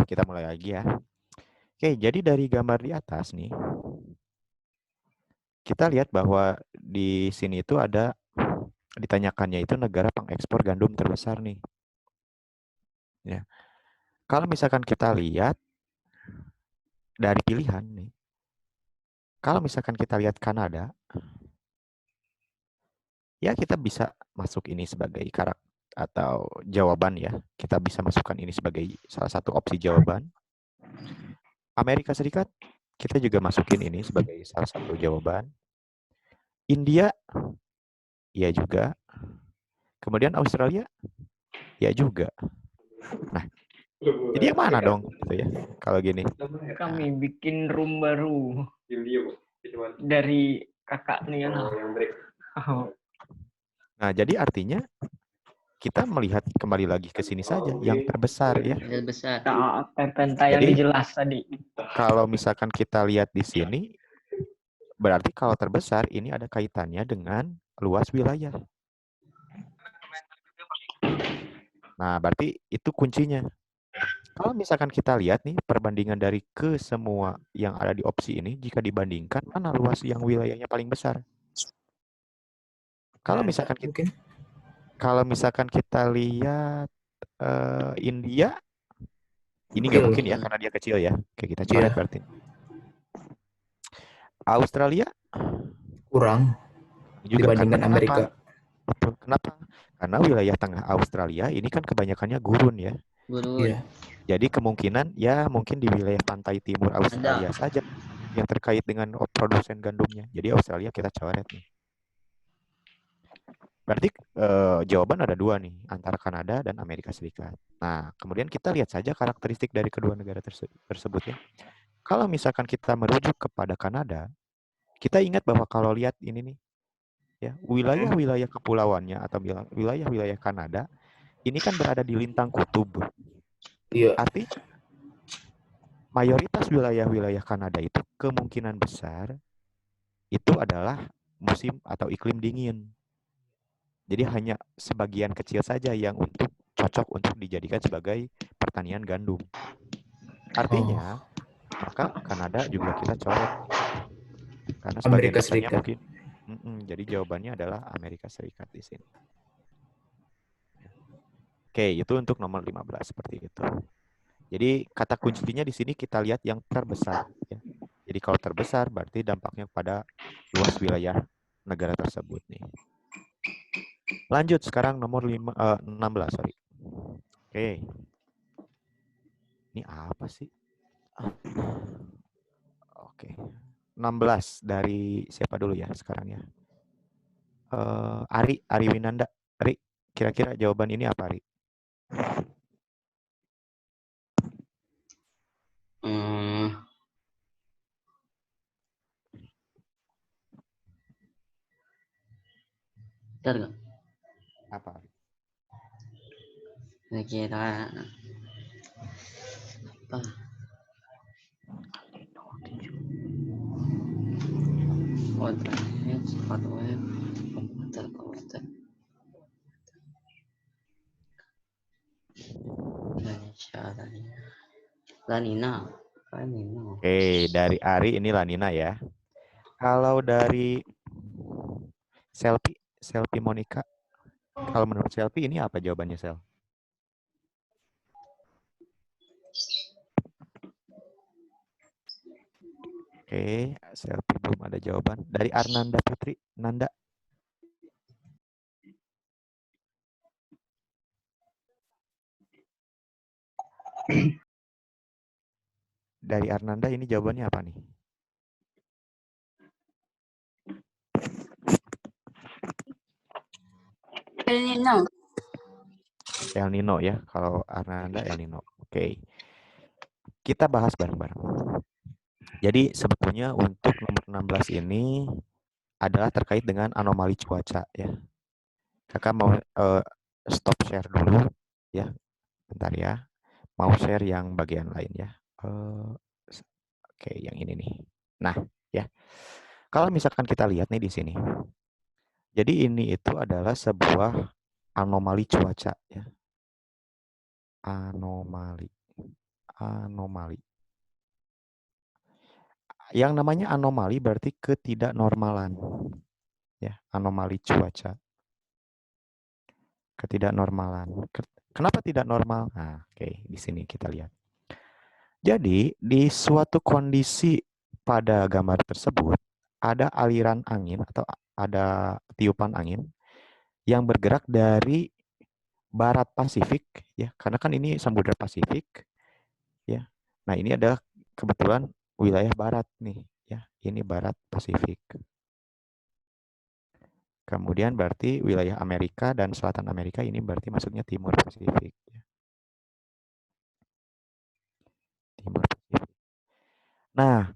kita mulai lagi ya. Oke, jadi dari gambar di atas nih, kita lihat bahwa di sini itu ada ditanyakannya itu negara pengekspor gandum terbesar nih. Ya. Kalau misalkan kita lihat dari pilihan nih, kalau misalkan kita lihat Kanada, ya kita bisa masuk ini sebagai karakter atau jawaban ya. Kita bisa masukkan ini sebagai salah satu opsi jawaban. Amerika Serikat, kita juga masukin ini sebagai salah satu jawaban. India, ya juga. Kemudian Australia, ya juga. Nah, jadi yang mana dong gitu ya kalau gini? Kami bikin room baru dari kakak nih kan. Nah, jadi artinya kita melihat kembali lagi ke sini saja yang terbesar ya. Yang besar. Penta yang Jadi jelas tadi. kalau misalkan kita lihat di sini, berarti kalau terbesar ini ada kaitannya dengan luas wilayah. Nah, berarti itu kuncinya. Kalau misalkan kita lihat nih perbandingan dari ke semua yang ada di opsi ini, jika dibandingkan mana luas yang wilayahnya paling besar? Kalau misalkan kita lihat India, ini nggak mungkin ya karena dia kecil ya. Oke, kita coret berarti. Australia kurang juga dibandingkan karena Amerika. Betul. Kenapa? Karena wilayah tengah Australia ini kan kebanyakannya gurun ya. Gurun. Iya. Jadi kemungkinan ya mungkin di wilayah pantai timur Australia saja yang terkait dengan produsen gandumnya. Jadi Australia kita coret nih. Berarti jawaban ada dua nih, antara Kanada dan Amerika Serikat. Nah, kemudian kita lihat saja karakteristik dari kedua negara tersebut ya. Kalau misalkan kita merujuk kepada Kanada, kita ingat bahwa kalau lihat ini nih, ya wilayah-wilayah kepulauannya atau wilayah-wilayah Kanada ini kan berada di lintang kutub. Iya. Artinya mayoritas wilayah-wilayah Kanada itu kemungkinan besar itu adalah musim atau iklim dingin. Jadi hanya sebagian kecil saja yang cocok untuk dijadikan sebagai pertanian gandum. Artinya, maka Kanada juga kita coret. Karena sebagian Amerika besarnya Serikat. mungkin. Jadi jawabannya adalah Amerika Serikat di sini. Oke, itu untuk nomor 15 seperti itu. Jadi kata kuncinya di sini kita lihat yang terbesar. Ya. Jadi kalau terbesar berarti dampaknya pada luas wilayah negara tersebut nih. Lanjut sekarang nomor 16, sorry. Oke. Ini apa sih? Oke. 16 dari siapa dulu ya sekarang ya? Ari Winanda. Ari, kira-kira jawaban ini apa, Ari? Bentar nggak? Apa, Ari? Kira apa? Cepat web, komputer. Indonesia, Lanina. Oke, dari Ari ini Lanina ya. Kalau dari Selfie Monica, kalau menurut Selfie ini apa jawabannya, Sel? Oke, Selfie belum ada jawaban. Dari Arnanda Putri, Nanda. Dari Arnanda ini jawabannya apa nih? El Nino. El Nino ya, kalau Arnanda El Nino. Oke. Kita bahas bareng-bareng. Jadi sebetulnya untuk nomor 16 ini adalah terkait dengan anomali cuaca ya. Kakak mau stop share dulu ya. Bentar ya. Mau share yang bagian lain ya. Oke, yang ini nih. Nah, ya. Kalau misalkan kita lihat nih di sini. Jadi ini itu adalah sebuah anomali cuaca ya. Anomali anomali. Yang namanya anomali berarti ketidaknormalan. Ya, anomali cuaca. Ketidaknormalan. Kenapa tidak normal? Nah, oke, di sini kita lihat. Jadi, di suatu kondisi pada gambar tersebut ada aliran angin atau ada tiupan angin yang bergerak dari barat Pasifik, ya, karena kan ini Samudra Pasifik, ya. Nah, ini adalah kebetulan wilayah barat nih, ya. Ini barat Pasifik. Kemudian berarti wilayah Amerika dan Selatan Amerika ini berarti masuknya Timur Pasifik. Ya. Timur Pasifik. Nah,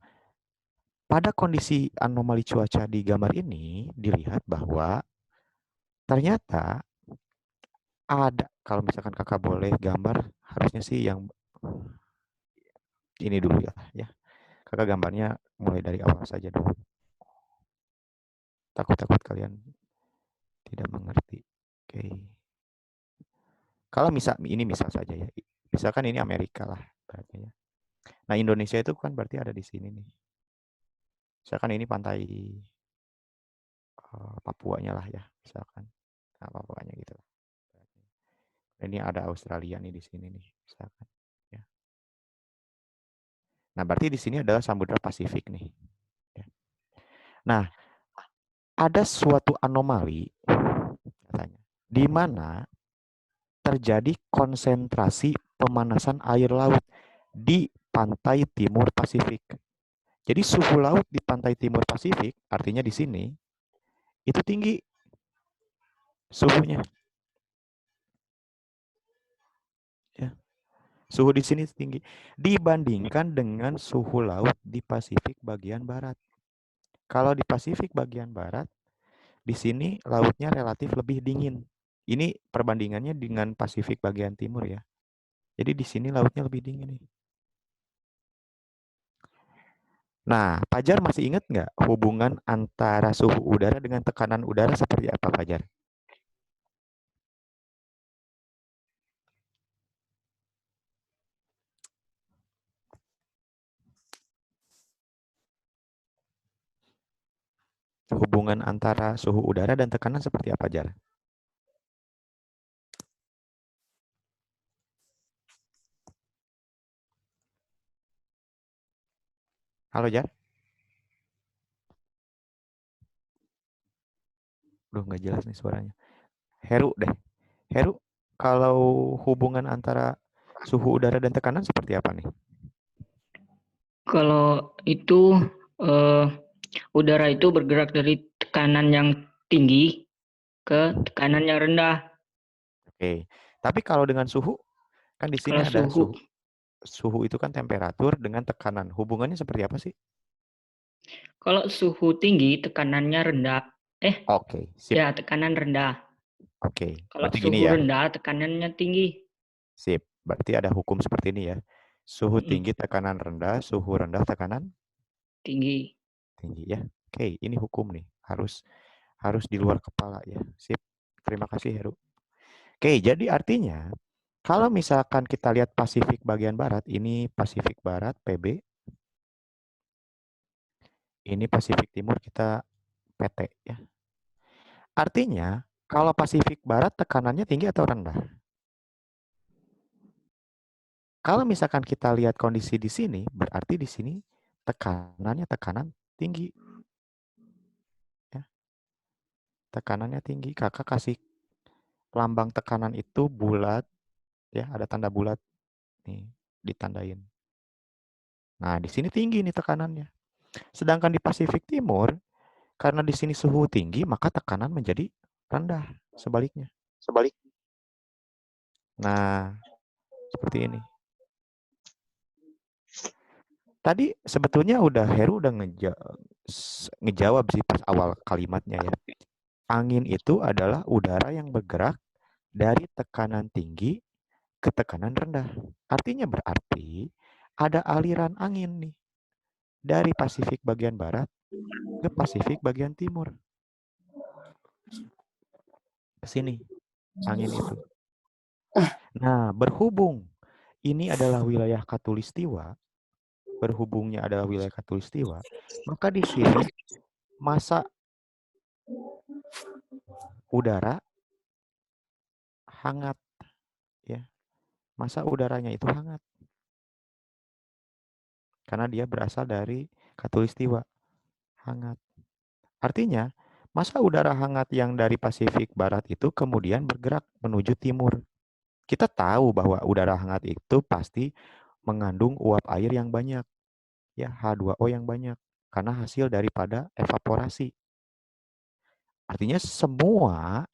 pada kondisi anomali cuaca di gambar ini dilihat bahwa ternyata ada, kalau misalkan kakak boleh gambar, harusnya sih yang ini dulu ya. Kakak gambarnya mulai dari awal saja dulu. Takut kalian tidak mengerti. Oke. Kalau ini misal saja ya. Misalkan ini Amerika lah berarti ya. Nah, Indonesia itu kan berarti ada di sini nih. Misalkan ini pantai Papuanya lah ya, misalkan. Nah, Papuanya gitu. Ini ada Australia nih di sini nih, misalkan. Ya. Nah, berarti di sini adalah Samudra Pasifik nih. Ya. Nah, ada suatu anomali katanya, di mana terjadi konsentrasi pemanasan air laut di pantai timur Pasifik. Jadi suhu laut di pantai timur Pasifik, artinya di sini, itu tinggi suhunya. Ya. Suhu di sini tinggi dibandingkan dengan suhu laut di Pasifik bagian barat. Kalau di Pasifik bagian barat, di sini lautnya relatif lebih dingin. Ini perbandingannya dengan Pasifik bagian timur ya. Jadi di sini lautnya lebih dingin nih. Nah, Fajar masih ingat nggak hubungan antara suhu udara dengan tekanan udara seperti apa, Fajar? Hubungan antara suhu udara dan tekanan seperti apa, Jar? Halo, Jar? Udah nggak jelas nih suaranya. Heru deh. Heru, kalau hubungan antara suhu udara dan tekanan seperti apa nih? Kalau itu udara itu bergerak dari tekanan yang tinggi ke tekanan yang rendah. Oke. Tapi kalau dengan suhu, kan di sini Kalau ada suhu, suhu itu kan temperatur dengan tekanan. Hubungannya seperti apa sih? kalau suhu tinggi tekanannya rendah. Oke, sip. Ya, tekanan rendah. Oke, Kalau berarti gini suhu ya. rendah tekanannya tinggi. Sip. Berarti ada hukum seperti ini ya. Suhu tinggi tekanan rendah, suhu rendah tekanan Tinggi. tinggi ya. Oke, ini hukum nih. Harus di luar kepala ya. Sip. Terima kasih, Heru. Oke, jadi artinya kalau misalkan kita lihat Pasifik bagian barat, ini Pasifik Barat PB. Ini Pasifik Timur kita PT ya. Artinya kalau Pasifik Barat tekanannya tinggi atau rendah? Kalau misalkan kita lihat kondisi di sini, berarti di sini tekanannya tekanan tinggi. Ya. Tekanannya tinggi. Kakak kasih lambang tekanan itu bulat, ya ada tanda bulat nih ditandain. Nah di sini tinggi nih tekanannya. Sedangkan di Pasifik Timur, karena di sini suhu tinggi, maka tekanan menjadi rendah. Sebaliknya. Nah seperti ini. Tadi sebetulnya Heru udah ngejawab sih pas awal kalimatnya ya. Angin itu adalah udara yang bergerak dari tekanan tinggi ke tekanan rendah. Artinya berarti ada aliran angin nih dari Pasifik bagian barat ke Pasifik bagian timur. Ke sini angin itu. Nah, berhubung ini adalah wilayah khatulistiwa, berhubungnya adalah wilayah khatulistiwa, maka di sini massa udara hangat, ya. Massa udaranya itu hangat. Karena dia berasal dari khatulistiwa, hangat. Artinya, massa udara hangat yang dari Pasifik Barat itu kemudian bergerak menuju timur. Kita tahu bahwa udara hangat itu pasti mengandung uap air yang banyak, ya, H2O yang banyak, karena hasil daripada evaporasi. Artinya semua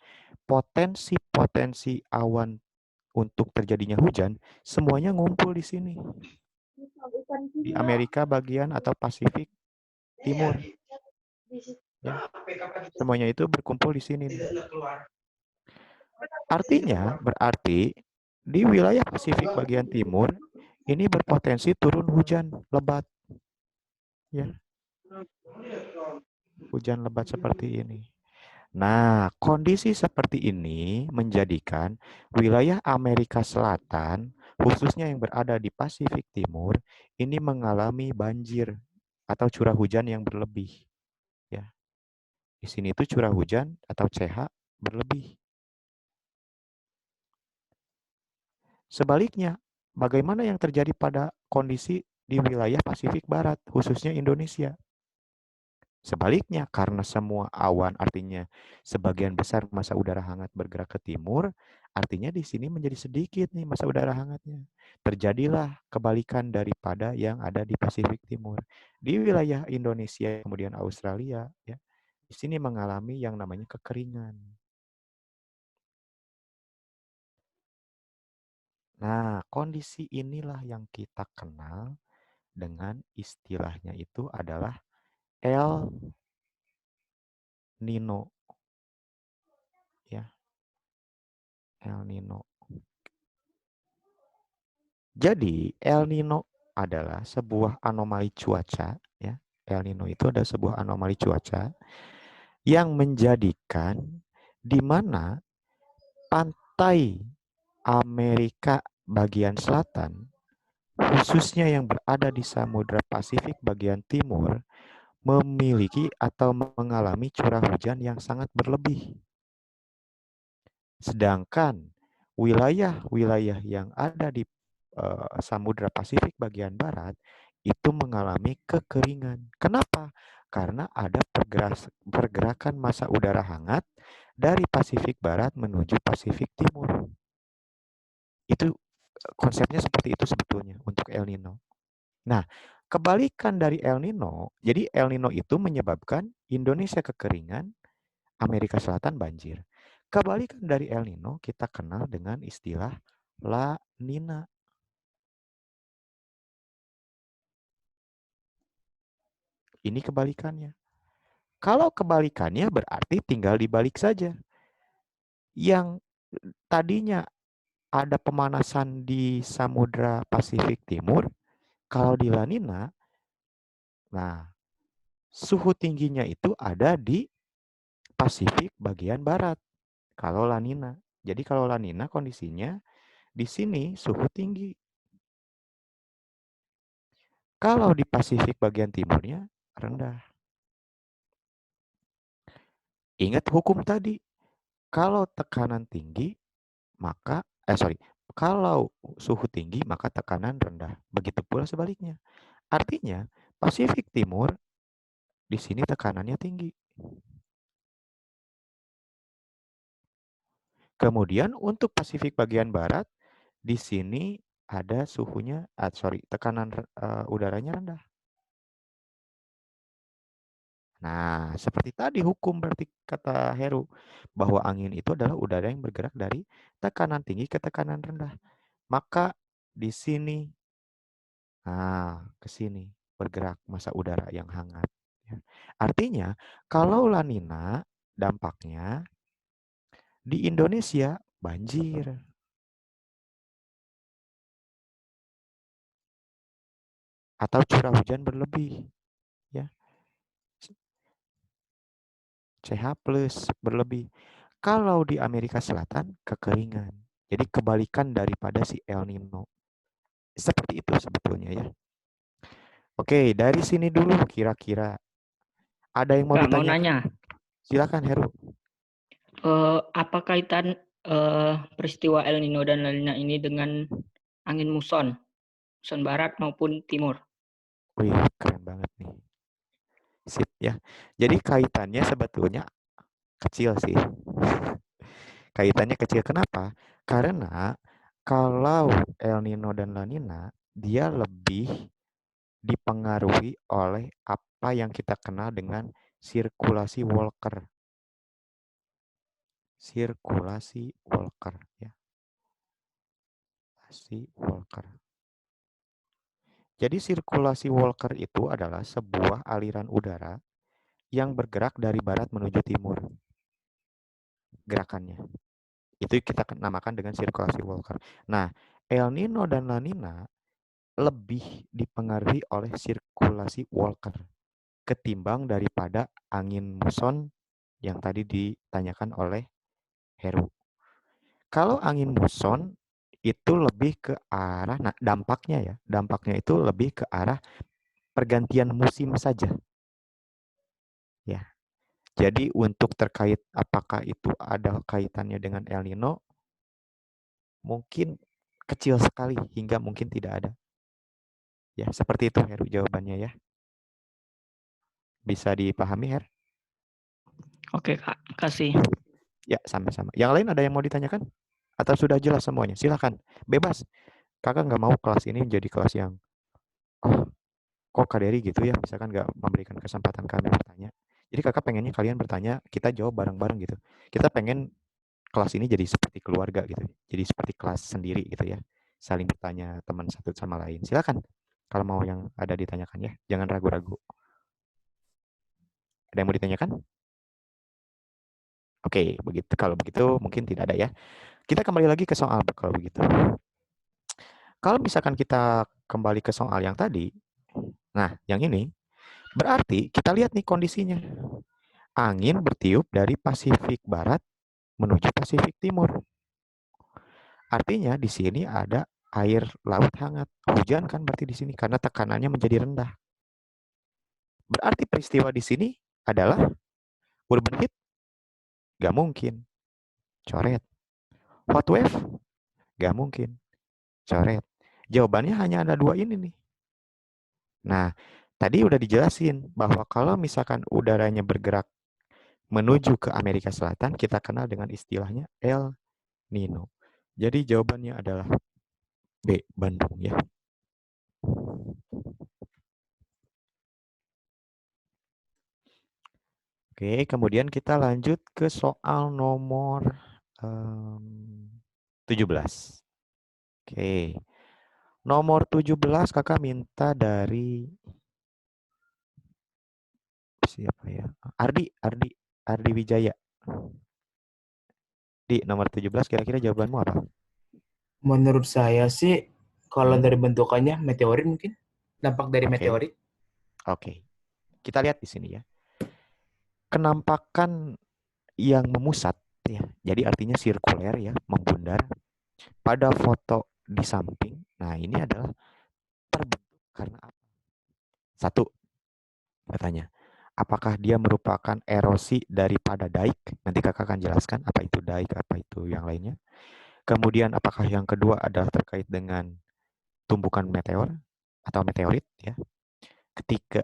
potensi-potensi awan untuk terjadinya hujan, semuanya ngumpul di sini. Di Amerika bagian atau Pasifik Timur. Ya. Semuanya itu berkumpul di sini. Artinya, berarti di wilayah Pasifik bagian timur, ini berpotensi turun hujan lebat. Ya. Hujan lebat seperti ini. Nah, kondisi seperti ini menjadikan wilayah Amerika Selatan, khususnya yang berada di Pasifik Timur, ini mengalami banjir atau curah hujan yang berlebih. Ya, di sini itu curah hujan atau CH berlebih. Sebaliknya, bagaimana yang terjadi pada kondisi di wilayah Pasifik Barat, khususnya Indonesia? Sebaliknya, karena semua awan artinya sebagian besar massa udara hangat bergerak ke timur, artinya di sini menjadi sedikit nih massa udara hangatnya. Terjadilah kebalikan daripada yang ada di Pasifik Timur. Di wilayah Indonesia, kemudian Australia, ya, di sini mengalami yang namanya kekeringan. Nah, kondisi inilah yang kita kenal dengan istilahnya itu adalah El Nino. Ya, El Nino. Jadi, El Nino adalah sebuah anomali cuaca, ya. El Nino itu adalah sebuah anomali cuaca yang menjadikan di mana pantai Amerika bagian selatan, khususnya yang berada di Samudra Pasifik bagian timur, memiliki atau mengalami curah hujan yang sangat berlebih. Sedangkan wilayah-wilayah yang ada di Samudra Pasifik bagian barat itu mengalami kekeringan. Kenapa? Karena ada pergerakan massa udara hangat dari Pasifik Barat menuju Pasifik Timur. Itu konsepnya seperti itu sebetulnya untuk El Nino. Nah, kebalikan dari El Nino, jadi El Nino itu menyebabkan Indonesia kekeringan, Amerika Selatan banjir. Kebalikan dari El Nino kita kenal dengan istilah La Nina. Ini kebalikannya. Kalau kebalikannya berarti tinggal dibalik saja. Yang tadinya ada pemanasan di Samudra Pasifik Timur, kalau di La Nina, nah suhu tingginya itu ada di Pasifik bagian barat. Kalau La Nina. Jadi kalau La Nina kondisinya di sini suhu tinggi. Kalau di Pasifik bagian timurnya rendah. Ingat hukum tadi. Kalau tekanan tinggi, maka kalau suhu tinggi maka tekanan rendah. Begitu pula sebaliknya. Artinya Pasifik Timur di sini tekanannya tinggi. Kemudian untuk Pasifik bagian barat di sini ada suhunya tekanan udaranya rendah. Nah, seperti tadi hukum berarti kata Heru bahwa angin itu adalah udara yang bergerak dari tekanan tinggi ke tekanan rendah. Maka di sini ke sini bergerak massa udara yang hangat. Ya. Artinya, kalau La Nina dampaknya di Indonesia banjir. Atau curah hujan berlebih. Ya. CH plus berlebih. Kalau di Amerika Selatan kekeringan. Jadi kebalikan daripada si El Nino. Seperti itu sebetulnya ya. Oke, dari sini dulu kira-kira ada yang mau Nggak mau ditanyakan? nanya, Silakan Heru. apa kaitan peristiwa El Nino dan La Nina ini dengan angin muson barat maupun timur? Wih, keren banget nih. Sip ya. Jadi kaitannya sebetulnya kecil sih. Kaitannya kecil. Kenapa? Karena kalau El Nino dan La Nina, dia lebih dipengaruhi oleh apa yang kita kenal dengan sirkulasi Walker. Sirkulasi Walker ya. Sirkulasi Walker. Jadi sirkulasi Walker itu adalah sebuah aliran udara yang bergerak dari barat menuju timur. Gerakannya. Itu kita namakan dengan sirkulasi Walker. Nah, El Nino dan La Nina lebih dipengaruhi oleh sirkulasi Walker ketimbang daripada angin muson yang tadi ditanyakan oleh Heru. Kalau angin muson itu lebih ke arah, nah dampaknya itu lebih ke arah pergantian musim saja. Ya. Jadi untuk terkait apakah itu ada kaitannya dengan El Nino, mungkin kecil sekali hingga mungkin tidak ada. Ya, seperti itu Heru jawabannya ya. Bisa dipahami Her? Oke Kak, kasih. Ya, sama-sama. Yang lain ada yang mau ditanyakan? Atau sudah jelas semuanya? Silakan, bebas. Kakak nggak mau kelas ini menjadi kelas yang, oh, kok Kak Dery gitu ya, misalkan nggak memberikan kesempatan kami bertanya. Jadi kakak pengennya kalian bertanya, kita jawab bareng-bareng gitu. Kita pengen kelas ini jadi seperti keluarga gitu. Jadi seperti kelas sendiri gitu ya. Saling bertanya teman satu sama lain. Silakan. Kalau mau yang ada ditanyakan ya, jangan ragu-ragu. Ada yang mau ditanyakan? Oke, begitu. Kalau begitu mungkin tidak ada ya. Kita kembali lagi ke soal kalau begitu. Kalau misalkan kita kembali ke soal yang tadi, nah yang ini, berarti kita lihat nih kondisinya. Angin bertiup dari Pasifik Barat menuju Pasifik Timur. Artinya di sini ada air laut hangat. Hujan kan berarti di sini karena tekanannya menjadi rendah. Berarti peristiwa di sini adalah urban heat? Gak mungkin. Coret. Hot wave? Gak mungkin. Coret. Jawabannya hanya ada dua ini nih. Nah, tadi udah dijelasin bahwa kalau misalkan udaranya bergerak menuju ke Amerika Selatan, kita kenal dengan istilahnya El Nino. Jadi jawabannya adalah B, Bandung ya. Oke, kemudian kita lanjut ke soal nomor 17. Oke. Nomor 17 kakak minta dari siapa ya? Ardi Wijaya. Di nomor 17 kira-kira jawabanmu apa? Menurut saya sih, kalau dari bentukannya meteorit mungkin. Dampak dari Oke. meteorit. Oke. Kita lihat di sini ya. Kenampakan yang memusat ya. Jadi artinya sirkuler ya, membundar pada foto di samping. Nah, ini adalah terbentuk karena apa? Satu, katanya. Apakah dia merupakan erosi daripada daik? Nanti kakak akan jelaskan apa itu daik, apa itu yang lainnya. Kemudian apakah yang kedua adalah terkait dengan tumbukan meteor atau meteorit ya.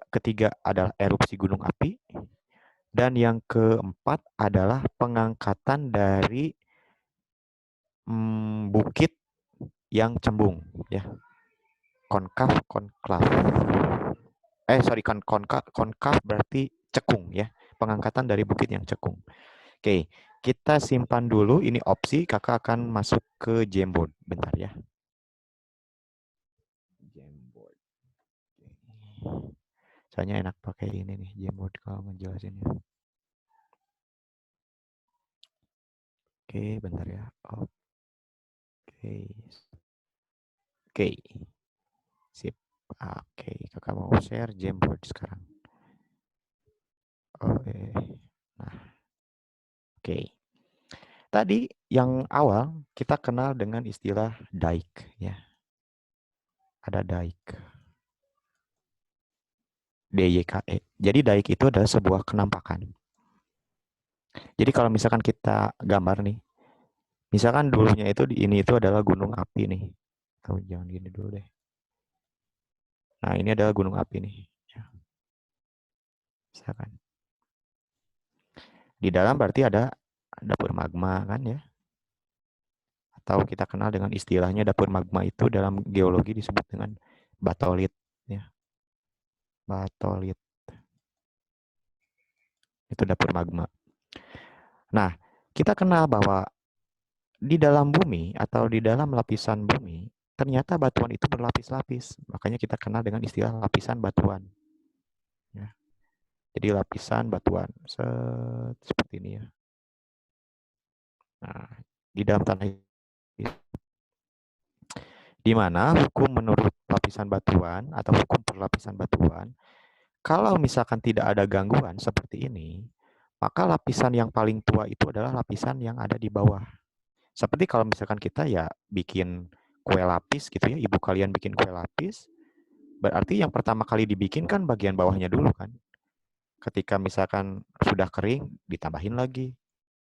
Ketiga adalah erupsi gunung api. Dan yang keempat adalah pengangkatan dari bukit yang cembung ya. Konkav, konklav. Konkav berarti cekung ya. Pengangkatan dari bukit yang cekung. Oke, kita simpan dulu. Ini opsi. Kakak akan masuk ke Jamboard. Bentar ya. Jamboard. Soalnya enak pakai ini nih, Jamboard kalau ngejelasinnya. Oke, bentar ya. Oke. Oke. Sip. Oke, kakak mau share Jamboard sekarang. Oke. Nah. Oke. Tadi yang awal kita kenal dengan istilah daik ya. ada daik. DYKE. Jadi daik itu adalah sebuah kenampakan. Jadi kalau misalkan kita gambar nih, misalkan dulunya itu ini itu adalah gunung api nih. Atau jangan gini dulu deh. Nah, ini adalah gunung api nih. Misalkan. Di dalam berarti ada dapur magma kan ya. Atau kita kenal dengan istilahnya dapur magma itu dalam geologi disebut dengan batolit ya. Batolit. Itu dapur magma. Nah, kita kenal bahwa di dalam bumi atau di dalam lapisan bumi, ternyata batuan itu berlapis-lapis. Makanya kita kenal dengan istilah lapisan batuan. Ya. Jadi lapisan batuan. Seperti ini ya. Nah, di dalam tanah di mana hukum menurut lapisan batuan atau hukum perlapisan batuan, kalau misalkan tidak ada gangguan seperti ini, maka lapisan yang paling tua itu adalah lapisan yang ada di bawah. Seperti kalau misalkan kita ya bikin kue lapis gitu ya, ibu kalian bikin kue lapis, berarti yang pertama kali dibikin kan bagian bawahnya dulu kan. Ketika misalkan sudah kering, ditambahin lagi.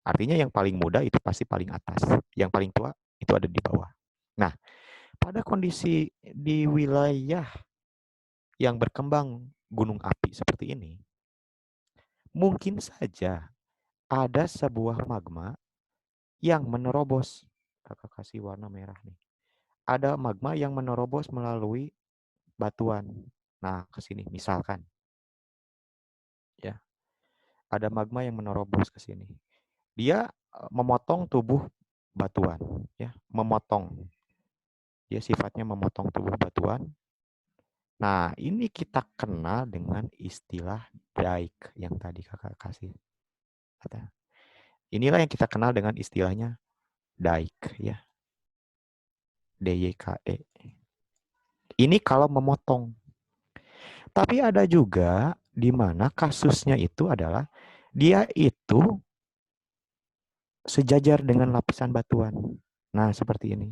Artinya yang paling muda itu pasti paling atas. Yang paling tua itu ada di bawah. Nah, pada kondisi di wilayah yang berkembang gunung api seperti ini, mungkin saja ada sebuah magma yang menerobos. Kakak kasih warna merah nih. Ada magma yang menerobos melalui batuan. Nah, ke sini misalkan. Ya. Ada magma yang menerobos ke sini. Dia memotong tubuh batuan, ya, memotong. Dia sifatnya memotong tubuh batuan. Nah, ini kita kenal dengan istilah daik yang tadi kakak kasih. Inilah yang kita kenal dengan istilahnya daik, ya. DYKE. Ini kalau memotong. Tapi ada juga di mana kasusnya itu adalah dia itu sejajar dengan lapisan batuan. Nah, seperti ini.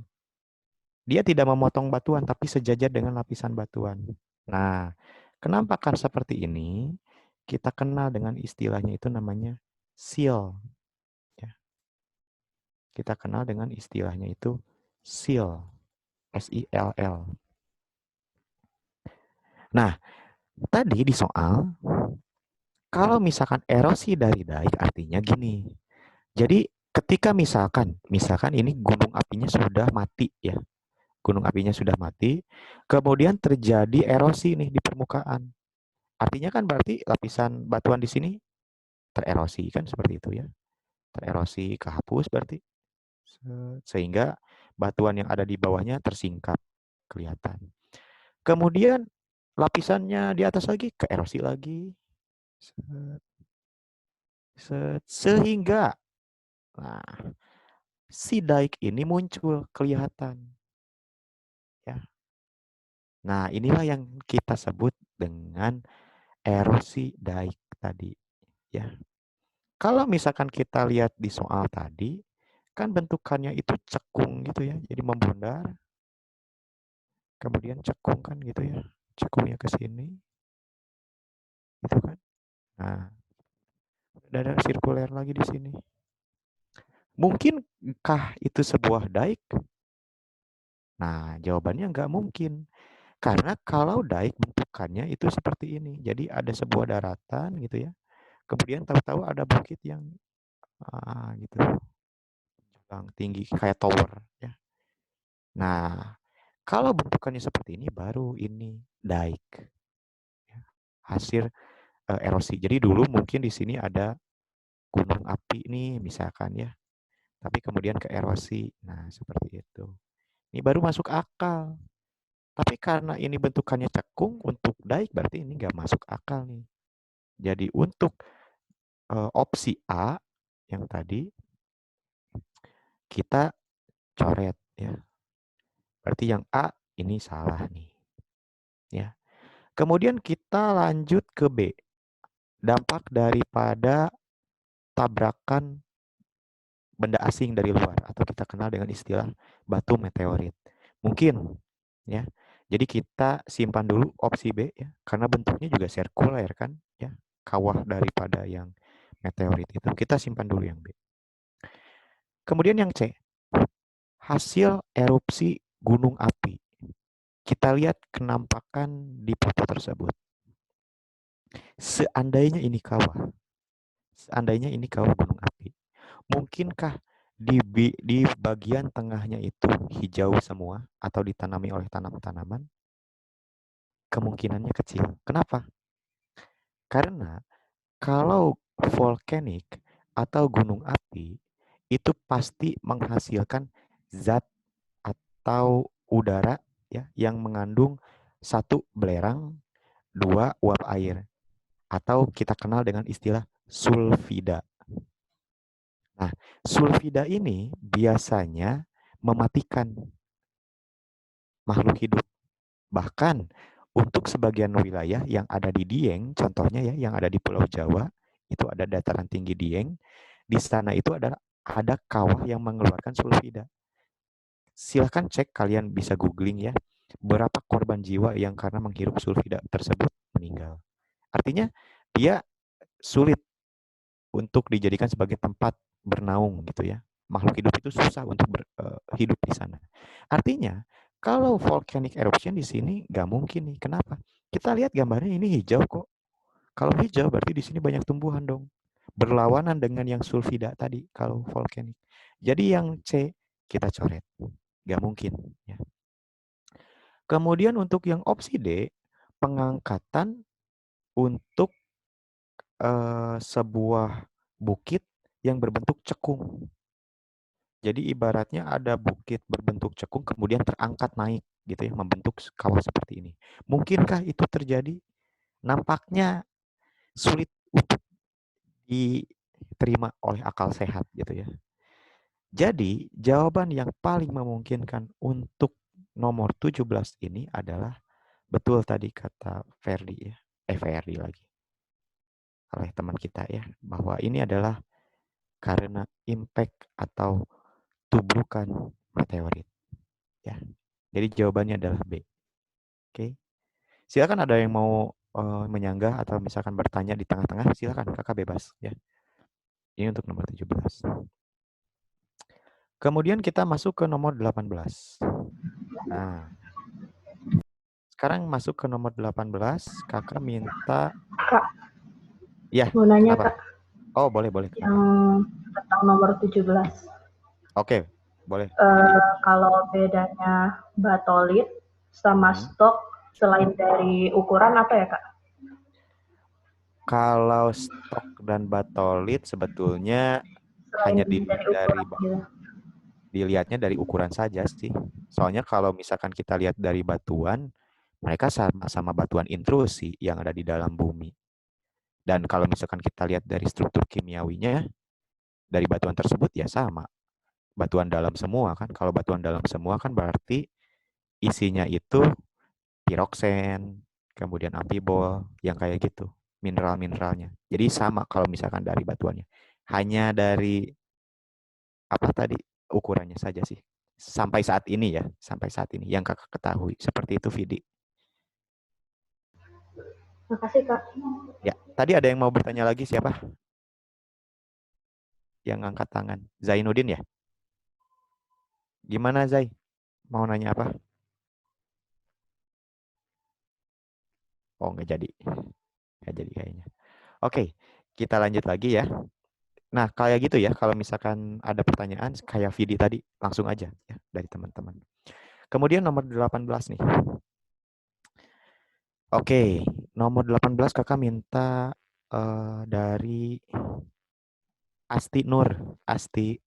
Dia tidak memotong batuan, tapi sejajar dengan lapisan batuan. Nah, kenampakan seperti ini kita kenal dengan istilahnya itu namanya sill. Ya. Kita kenal dengan istilahnya itu sill. S-I-L-L. Nah, tadi di soal, kalau misalkan erosi dari daik artinya gini. Jadi ketika misalkan ini gunung apinya sudah mati ya. Gunung apinya sudah mati, kemudian terjadi erosi nih di permukaan. Artinya kan berarti lapisan batuan di sini tererosi kan seperti itu ya. Tererosi, kehapus berarti. Sehingga batuan yang ada di bawahnya tersingkap, kelihatan. Kemudian lapisannya di atas lagi, keerosi lagi. Sehingga nah, si daik ini muncul, kelihatan. Ya. Nah, inilah yang kita sebut dengan erosi daik tadi, ya. Kalau misalkan kita lihat di soal tadi, kan bentukannya itu cekung gitu ya, jadi membundar. Kemudian cekung kan gitu ya, cekungnya ke sini, gitu kan. Nah, ada sirkuler lagi di sini. Mungkinkah itu sebuah daik? Nah, jawabannya nggak mungkin. Karena kalau daik bentukannya itu seperti ini. Jadi ada sebuah daratan gitu ya. Kemudian tahu-tahu ada bukit yang gitu. Yang tinggi kayak tower ya. Nah, kalau bentukannya seperti ini baru ini daik. Ya. Hasil erosi. Jadi dulu mungkin di sini ada gunung api nih misalkan ya. Tapi kemudian ke erosi. Nah, seperti itu. Ini baru masuk akal. Tapi karena ini bentukannya cekung untuk daik berarti ini nggak masuk akal nih. Jadi untuk opsi A yang tadi kita coret ya. Berarti yang A ini salah nih. Ya. Kemudian kita lanjut ke B. Dampak daripada tabrakan benda asing dari luar atau kita kenal dengan istilah batu meteorit. Mungkin ya. Jadi kita simpan dulu opsi B ya, karena bentuknya juga sirkular kan, ya, kawah daripada yang meteorit itu. Kita simpan dulu yang B. Kemudian yang C, hasil erupsi gunung api. Kita lihat kenampakan di foto tersebut. Seandainya ini kawah gunung api, mungkinkah di bagian tengahnya itu hijau semua atau ditanami oleh tanaman-tanaman? Kemungkinannya kecil. Kenapa? Karena kalau volkanik atau gunung api itu pasti menghasilkan zat atau udara ya yang mengandung satu belerang, dua uap air atau kita kenal dengan istilah sulfida. Nah, sulfida ini biasanya mematikan makhluk hidup. Bahkan untuk sebagian wilayah yang ada di Dieng, contohnya ya, yang ada di Pulau Jawa, itu ada dataran tinggi Dieng, di sana itu ada kawah yang mengeluarkan sulfida. Silahkan cek, kalian bisa googling ya, berapa korban jiwa yang karena menghirup sulfida tersebut meninggal. Artinya dia sulit untuk dijadikan sebagai tempat bernaung gitu ya. Makhluk hidup itu susah untuk hidup di sana. Artinya kalau volcanic eruption di sini nggak mungkin nih. Kenapa? Kita lihat gambarnya ini hijau kok. Kalau hijau berarti di sini banyak tumbuhan dong. Berlawanan dengan yang sulfida tadi kalau volcanic. Jadi yang C kita coret. Nggak mungkin. Ya. Kemudian untuk yang opsi D, pengangkatan untuk sebuah bukit yang berbentuk cekung. Jadi ibaratnya ada bukit berbentuk cekung kemudian terangkat naik gitu ya, membentuk kawah seperti ini. Mungkinkah itu terjadi? Nampaknya sulit untuk diterima oleh akal sehat gitu ya. Jadi jawaban yang paling memungkinkan untuk nomor 17 ini adalah betul tadi kata Ferdi ya. Ferdi lagi. Oleh teman kita ya, bahwa ini adalah karena impact atau tubrukan meteorit ya. Jadi jawabannya adalah B. Oke. Silakan ada yang mau menyanggah atau misalkan bertanya di tengah-tengah, silakan Kakak bebas ya. Ini untuk nomor 17. Kemudian kita masuk ke nomor 18. Nah, sekarang masuk ke nomor 18, Kakak minta Kak, ya, mau nanya kenapa? Kak, Oh, boleh. Kenapa? yang tentang nomor 17. Oke, boleh. Kalau bedanya batolit sama stok selain dari ukuran apa ya Kak? Kalau stok dan batolit sebetulnya Selain hanya dari ukuran gitu. dilihatnya dari ukuran saja sih. Soalnya kalau misalkan kita lihat dari batuan, mereka sama-sama batuan intrusi yang ada di dalam bumi. Dan kalau misalkan kita lihat dari struktur kimiawinya, dari batuan tersebut ya sama. Batuan dalam semua kan. Kalau batuan dalam semua kan berarti isinya itu piroksen, kemudian amphibol, yang kayak gitu. Mineral-mineralnya. Jadi sama kalau misalkan dari batuannya. Hanya dari apa tadi ukurannya saja sih. Sampai saat ini ya, sampai saat ini yang Kakak ketahui. Seperti itu, Vidi. Makasih Kak. Ya, tadi ada yang mau bertanya lagi siapa? Yang angkat tangan. Zainuddin ya? Gimana Zai? Mau nanya apa? Oh, nggak jadi. Nggak jadi kayaknya. Oke, kita lanjut lagi ya. Nah, kayak gitu ya. Kalau misalkan ada pertanyaan kayak Vidi tadi, langsung aja ya dari teman-teman. Kemudian nomor 18 nih. Oke, nomor 18 Kakak minta dari Asti Nur. Asti,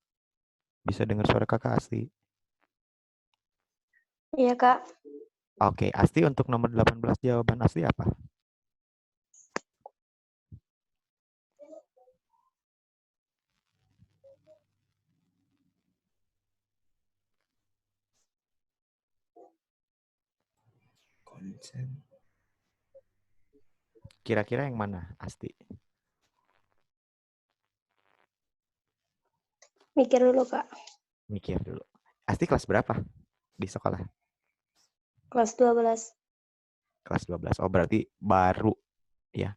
bisa dengar suara Kakak Asti? Iya, Kak. Oke, Asti untuk nomor 18 jawaban Asti apa? Konsen. Kira-kira yang mana, Asti? Mikir dulu, Kak. Mikir dulu. Asti kelas berapa di sekolah? Kelas 12. Kelas 12. Oh, berarti baru ya.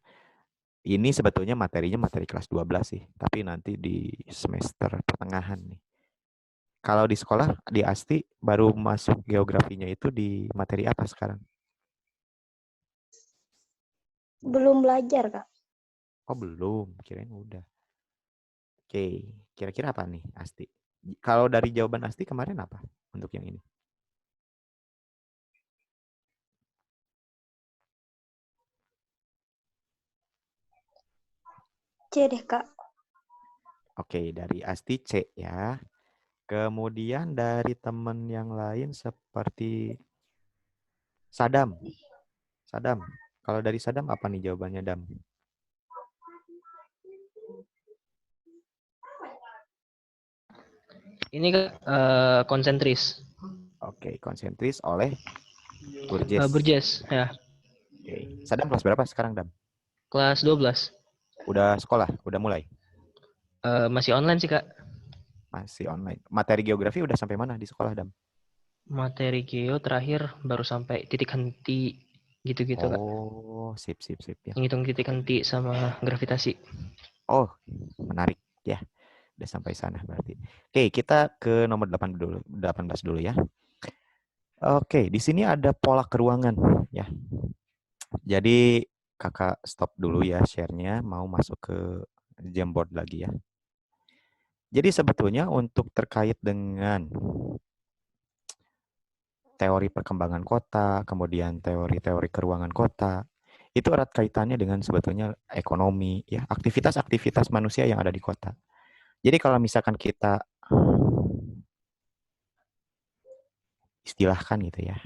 Ini sebetulnya materinya materi kelas 12 sih, tapi nanti di semester pertengahan nih. Kalau di sekolah, di ASTI, baru masuk geografinya itu di materi apa sekarang? Belum belajar, Kak. Oh, belum. Kirain udah. Oke, kira-kira apa nih ASTI? Kalau dari jawaban ASTI kemarin apa untuk yang ini? C deh, Kak. Oke, dari ASTI C ya. Kemudian dari teman yang lain seperti Sadam. Sadam, kalau dari Sadam apa nih jawabannya, Dam? Ini konsentris. Oke, konsentris oleh Burgess. Burgess, ya. Oke. Sadam kelas berapa sekarang, Dam? Kelas 12. Udah sekolah? Udah mulai? Masih online sih, Kak. Masih online. Materi geografi udah sampai mana di sekolah, Dam? Materi geo terakhir baru sampai titik henti gitu-gitu, Kak. Oh, sip ya. Ngitung titik henti sama gravitasi. Oh, menarik ya. Udah sampai sana berarti. Oke, kita ke nomor 18 dulu ya. Oke, di sini ada pola keruangan ya. Jadi kakak stop dulu ya share-nya, mau masuk ke Jamboard lagi ya. Jadi sebetulnya untuk terkait dengan teori perkembangan kota, kemudian teori-teori keruangan kota, itu erat kaitannya dengan sebetulnya ekonomi, ya, aktivitas-aktivitas manusia yang ada di kota. Jadi kalau misalkan kita istilahkan gitu ya,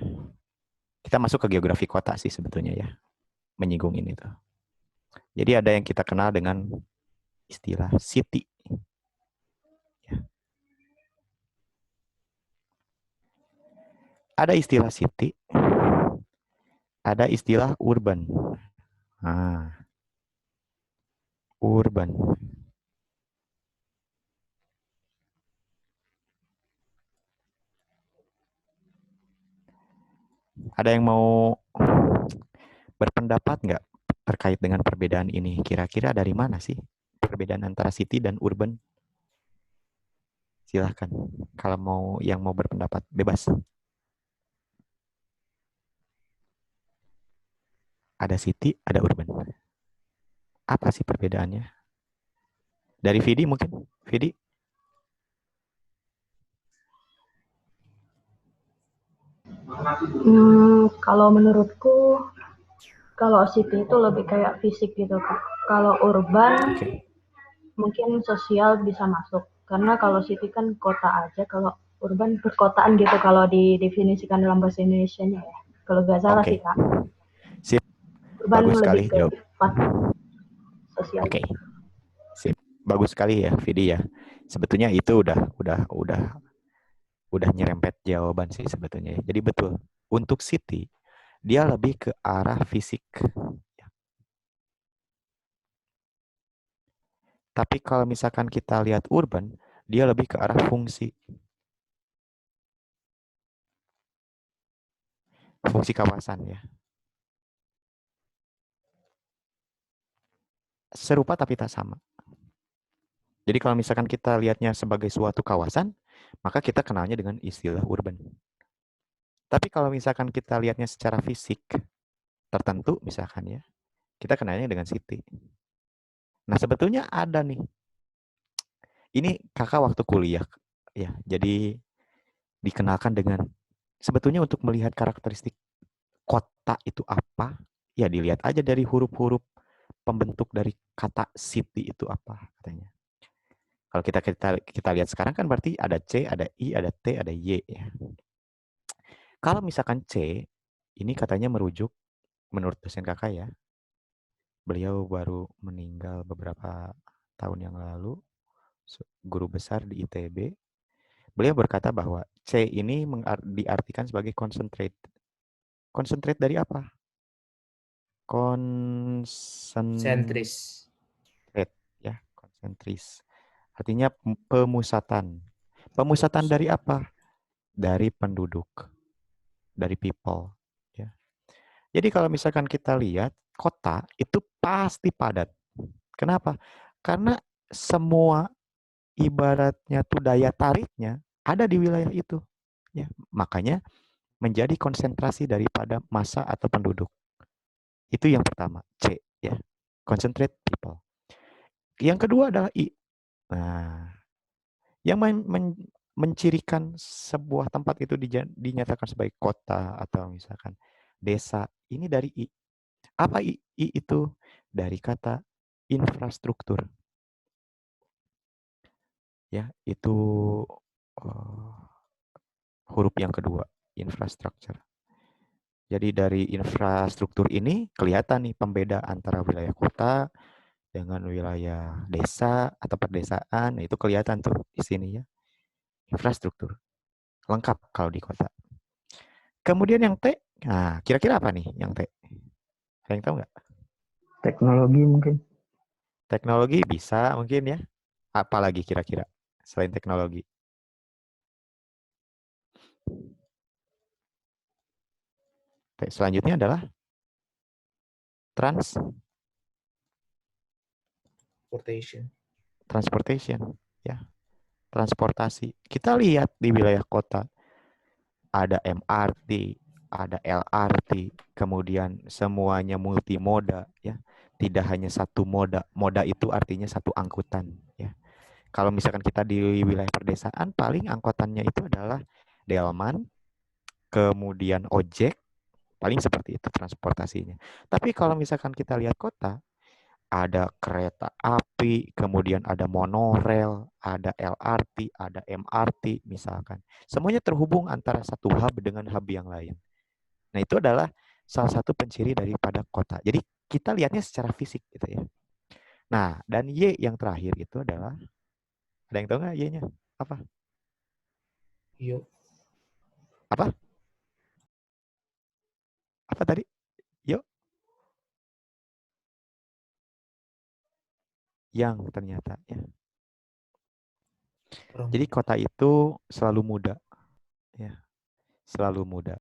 kita masuk ke geografi kota sih sebetulnya ya, menyinggung ini tuh. Jadi ada yang kita kenal dengan istilah city. Ya. Ada istilah city, ada istilah urban. Nah, urban. Ada yang mau berpendapat nggak terkait dengan perbedaan ini? Kira-kira dari mana sih perbedaan antara city dan urban? Silahkan. Kalau yang mau berpendapat, bebas. Ada city, ada urban. Apa sih perbedaannya? Dari Vidi mungkin? Vidi? Kalau menurutku, kalau city itu lebih kayak fisik gitu, Kak. Kalau urban, mungkin sosial bisa masuk. Karena kalau city kan kota aja, kalau urban perkotaan gitu kalau didefinisikan dalam bahasa Indonesianya ya. Kalau nggak salah sih, Kak. Sip. Urban Bagus sekali lebih ke jawab. sosial. Oke. Sip. Bagus sekali ya, Vidi ya. Sebetulnya itu udah nyerempet jawaban sih sebetulnya. Jadi betul. Untuk city, dia lebih ke arah fisik. Tapi kalau misalkan kita lihat urban, dia lebih ke arah fungsi. Fungsi kawasan ya. Serupa tapi tak sama. Jadi kalau misalkan kita lihatnya sebagai suatu kawasan, maka kita kenalnya dengan istilah urban. Tapi kalau misalkan kita lihatnya secara fisik tertentu misalkan ya, kita kenalnya dengan city. Nah, sebetulnya ada nih. Ini kakak waktu kuliah ya. Jadi dikenalkan dengan sebetulnya untuk melihat karakteristik kota itu apa, ya dilihat aja dari huruf-huruf pembentuk dari kata city itu apa katanya. Kalau kita lihat sekarang kan berarti ada C, ada I, ada T, ada Y ya. Kalau misalkan C, ini katanya merujuk menurut dosen kakak ya. Beliau baru meninggal beberapa tahun yang lalu, guru besar di ITB. Beliau berkata bahwa C ini diartikan sebagai concentrate. Concentrate dari apa? Sentris. Ya, konsentris. Artinya pemusatan. Pemusatan dari apa? Dari penduduk. Dari people. Jadi kalau misalkan kita lihat kota itu pasti padat. Kenapa? Karena semua ibaratnya tuh daya tariknya ada di wilayah itu. Ya, makanya menjadi konsentrasi daripada massa atau penduduk. Itu yang pertama, C ya. Concentrate people. Yang kedua adalah I. Nah, yang mencirikan sebuah tempat itu dinyatakan sebagai kota atau misalkan desa, ini dari I. Apa I itu? Dari kata infrastruktur. Ya, itu huruf yang kedua, infrastructure. Jadi dari infrastruktur ini kelihatan nih pembeda antara wilayah kota dengan wilayah desa atau perdesaan. Nah, itu kelihatan tuh di sini ya. Infrastruktur. Lengkap kalau di kota. Kemudian yang T, nah kira-kira apa nih yang T? Ada yang tahu nggak? Teknologi mungkin. Teknologi bisa mungkin ya. Apalagi kira-kira selain teknologi? Selanjutnya adalah transportation ya. Transportasi. Kita lihat di wilayah kota ada MRT, ada LRT, kemudian semuanya multimoda ya. Tidak hanya satu moda. Moda itu artinya satu angkutan ya. Kalau misalkan kita di wilayah perdesaan paling angkutannya itu adalah delman, kemudian ojek, paling seperti itu transportasinya. Tapi kalau misalkan kita lihat kota, ada kereta api, kemudian ada monorel, ada LRT, ada MRT misalkan. Semuanya terhubung antara satu hub dengan hub yang lain. Nah, itu adalah salah satu penciri daripada kota. Jadi kita lihatnya secara fisik gitu ya. Nah, dan Y yang terakhir itu adalah, ada yang tahu nggak Y-nya? Apa? Yuk. Apa? Apa tadi? Yuk. Yang ternyata ya. Jadi kota itu selalu muda. Ya. Selalu muda.